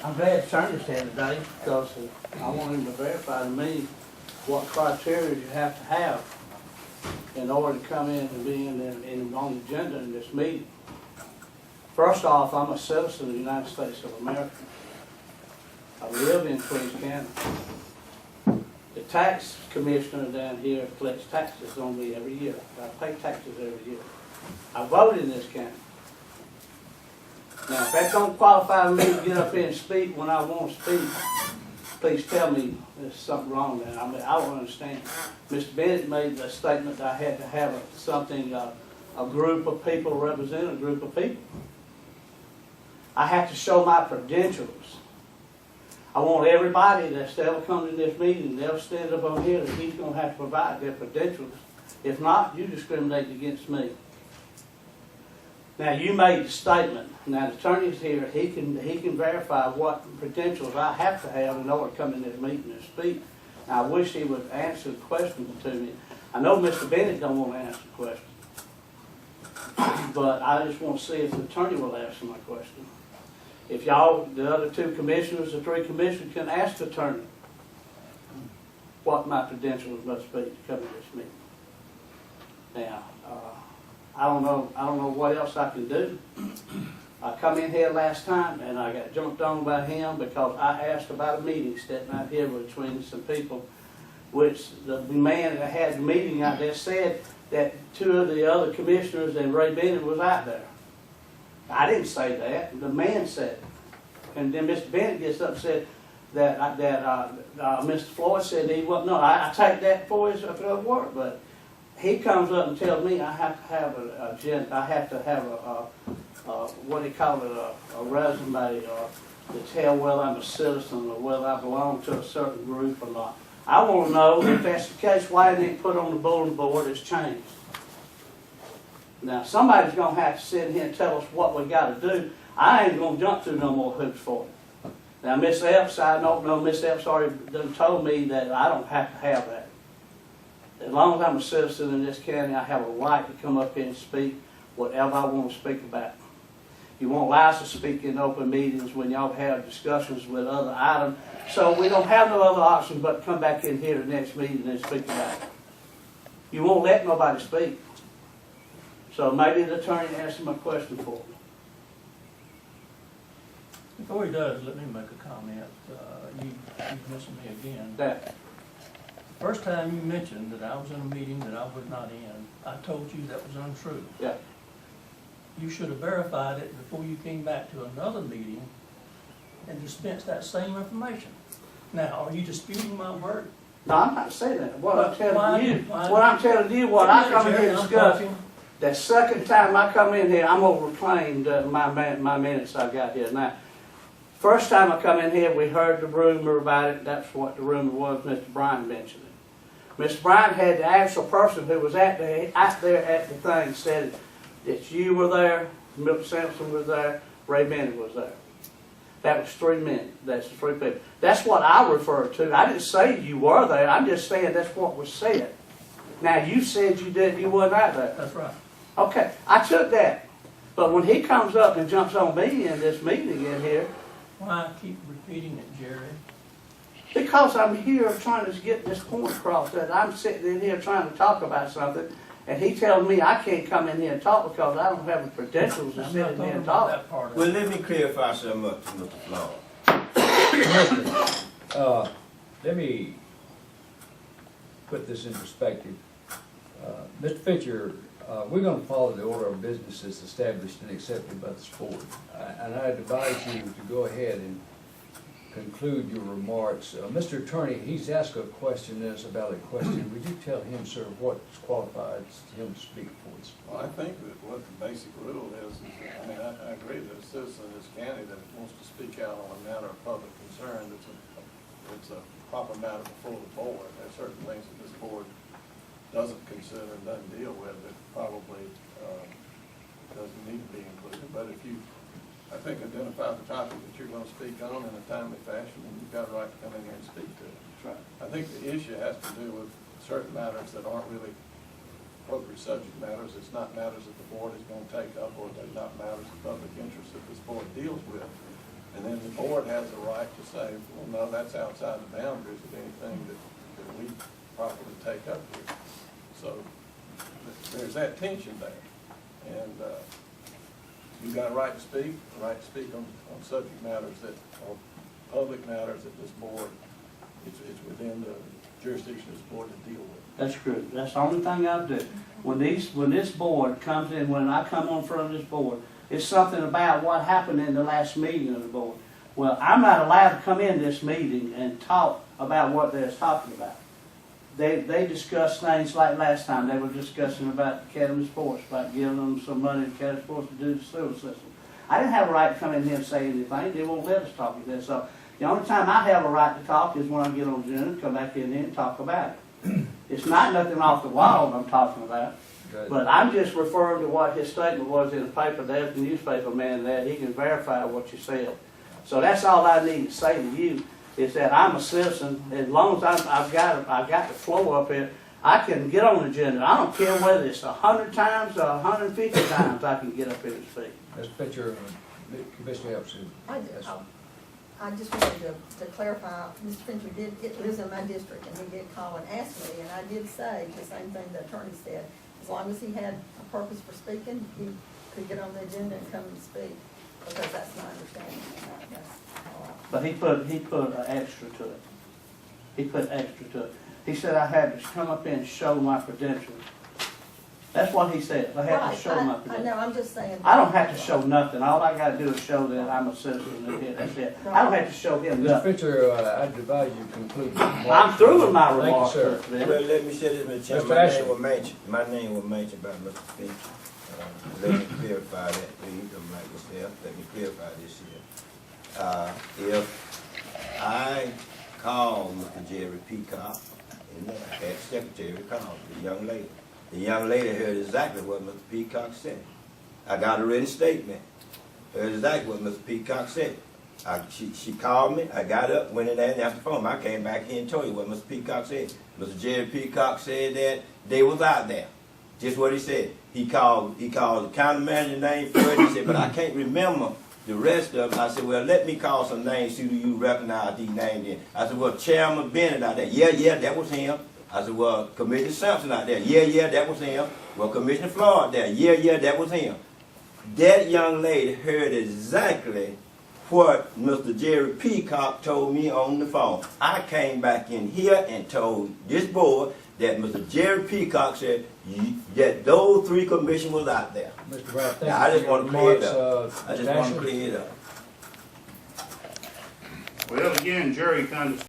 I'm glad the attorney's here today, because I want him to verify to me what criteria you have to have in order to come in and be on the agenda in this meeting. First off, I'm a citizen of the United States of America. I live in Twiggs County. The tax commissioner down here collects taxes on me every year. I pay taxes every year. I vote in this county. Now, if that don't qualify me to get up here and speak when I want to speak, please tell me there's something wrong there. I mean, I don't understand. Mr. Bennett made the statement that I had to have a group of people represent a group of people. I have to show my credentials. I want everybody that's ever come to this meeting, they'll stand up on here, and he's going to have to provide their credentials. If not, you discriminate against me. Now, you made the statement. Now, the attorney's here. He can verify what credentials I have to have in order to come in this meeting and speak. Now, I wish he would answer the question to me. I know Mr. Bennett don't want to answer the question, but I just want to see if the attorney will answer my question. If y'all, the other two commissioners, the three commissioners, can ask the attorney what my credentials must be to come to this meeting. Now, I don't know what else I can do. I come in here last time and I got jumped on by him because I asked about a meeting sitting out here between some people, which the man that had the meeting out there said that two of the other commissioners and Ray Bennett was out there. I didn't say that. The man said it. And then Mr. Bennett gets up and said that Mr. Floyd said he wasn't. No, I take that for his word, but he comes up and tells me I have to have a what do you call it, a resume, or to tell whether I'm a citizen or whether I belong to a certain group or not. I want to know if that's the case, why it ain't put on the bulletin board it's changed. Now, somebody's going to have to sit in here and tell us what we got to do. I ain't going to jump through no more hoops for it. Now, Miss Epps, I don't know, Miss Epps already done told me that I don't have to have that. As long as I'm a citizen in this county, I have a right to come up here and speak whatever I want to speak about. You won't allow us to speak in open meetings when y'all have discussions with other items. So we don't have no other option but to come back in here the next meeting and speak about it. You won't let nobody speak. So maybe the attorney answer my question for me. Before he does, let me make a comment. You missed me again. That. First time you mentioned that I was in a meeting that I was not in, I told you that was untrue. Yeah. You should have verified it before you came back to another meeting and dispensed that same information. Now, are you disputing my word? No, I'm not saying that. What But I'm telling you, why- what I come in here and I'm discuss, talking. the second time I come in here, I'm going to reclaim my minutes I got here. Now, first time I come in here, we heard the rumor about it. That's what the rumor was. Mr. Bryan mentioned it. Mr. Bryan had the actual person who was out there at the thing said that you were there, Milton Sampson was there, Ray Bennett was there. That was 3 men. That's the 3 people. That's what I referred to. I didn't say you were there. I'm just saying that's what was said. Now, you said you wasn't out there. That's right. Okay, I took that. But when he comes up and jumps on me in this meeting in here, Why keep repeating it, Jerry? because I'm here trying to get this point across, that I'm sitting in here trying to talk about something, and he tells me I can't come in here and talk because I don't have the credentials to I'm sit not in here talking and about talk. that part of Well, it. let me clarify something up to Mr. Floyd. Let me put this in perspective. Mr. Fitcher, we're going to follow the order of business as established and accepted by this board. And I advise you to go ahead and conclude your remarks. Mr. Attorney, he's asked a question that's a valid question. Would you tell him, sir, what's qualified him to speak for us? Well, I think that what the basic rule is I mean, I agree that a citizen in this county that wants to speak out on a matter of public concern, it's a proper matter before the board. There are certain things that this board doesn't consider and doesn't deal with that probably doesn't need to be included. But if you, I think, identify the topic that you're going to speak on in a timely fashion, and you've got a right to come in here and speak to it. That's right. I think the issue has to do with certain matters that aren't really appropriate subject matters. It's not matters that the board is going to take up, or they're not matters of public interest that this board deals with. And then the board has the right to say, well, no, that's outside the boundaries of anything that we properly take up here. So there's that tension there. And you've got a right to speak, a right to speak on subject matters that are public matters that this board, it's within the jurisdiction of this board to deal with. That's true. That's the only thing I do. When this board comes in, when I come on front of this board, it's something about what happened in the last meeting of the board. Well, I'm not allowed to come in this meeting and talk about what they're talking about. They discussed things like last time. They were discussing about Academy Sports, about giving them some money to Academy Sports to do the sewer system. I didn't have a right to come in here and say anything. They won't let us talk about this. So the only time I have a right to talk is when I get on Zoom and come back in here and talk about it. It's not nothing off the wall I'm talking about. Good. But I'm just referring to what his statement was in the paper. There's the newspaper man there. He can verify what you said. So that's all I need to say to you is that I'm a citizen. As long as I've got the floor up here, I can get on the agenda. I don't care whether it's 100 times or 150 times I can get up here and speak. Mr. Pitcher, Commissioner Epson. I just wanted to clarify, Mr. Fincher lives in my district, and he did call and ask me, and I did say the same thing the attorney said. As long as he had a purpose for speaking, he could get on the agenda and come and speak, because that's my understanding. That's how But he put an extra to it. He put extra to it. He said I had to come up here and show my credentials. That's what he said. I had to show my I credentials. know, I'm just saying. I don't have to show nothing. All I gotta do is show that I'm a citizen of here. That's it. I don't have to show him Mr. nothing. Pitcher, I advise you conclude. I'm through with my Thank you, remarks, sir. Mr. Bennett. Well, let me say this, Mr. Chairman. Mr. My Asher. name was mentioned. My name was mentioned by Mr. Finch. Let me clarify that, please. I'm like yourself. Let me clarify this here. If I call Mr. Jerry Peacock, and I had the secretary call the young lady. The young lady heard exactly what Mr. Peacock said. I got a written statement. Heard exactly what Mr. Peacock said. She called me. I got up, went in there and answered the phone. I came back here and told you what Mr. Peacock said. Mr. Jerry Peacock said that they was out there. Just what he said. He called the county manager name first. He said, but I can't remember the rest of them. I said, well, let me call some names. See, do you recognize these names then? I said, well, Chairman Bennett out there. Yeah, that was him. I said, well, Commissioner Sampson out there. Yeah, that was him. Well, Commissioner Floyd there. Yeah, that was him. That young lady heard exactly what Mr. Jerry Peacock told me on the phone. I came back in here and told this board that Mr. Jerry Peacock said that those three commissioners was out there. Mr. Brown, thank you. Now, I just for want your to clear it remarks. up. I just want to clear it up. Well, again, Jerry kind of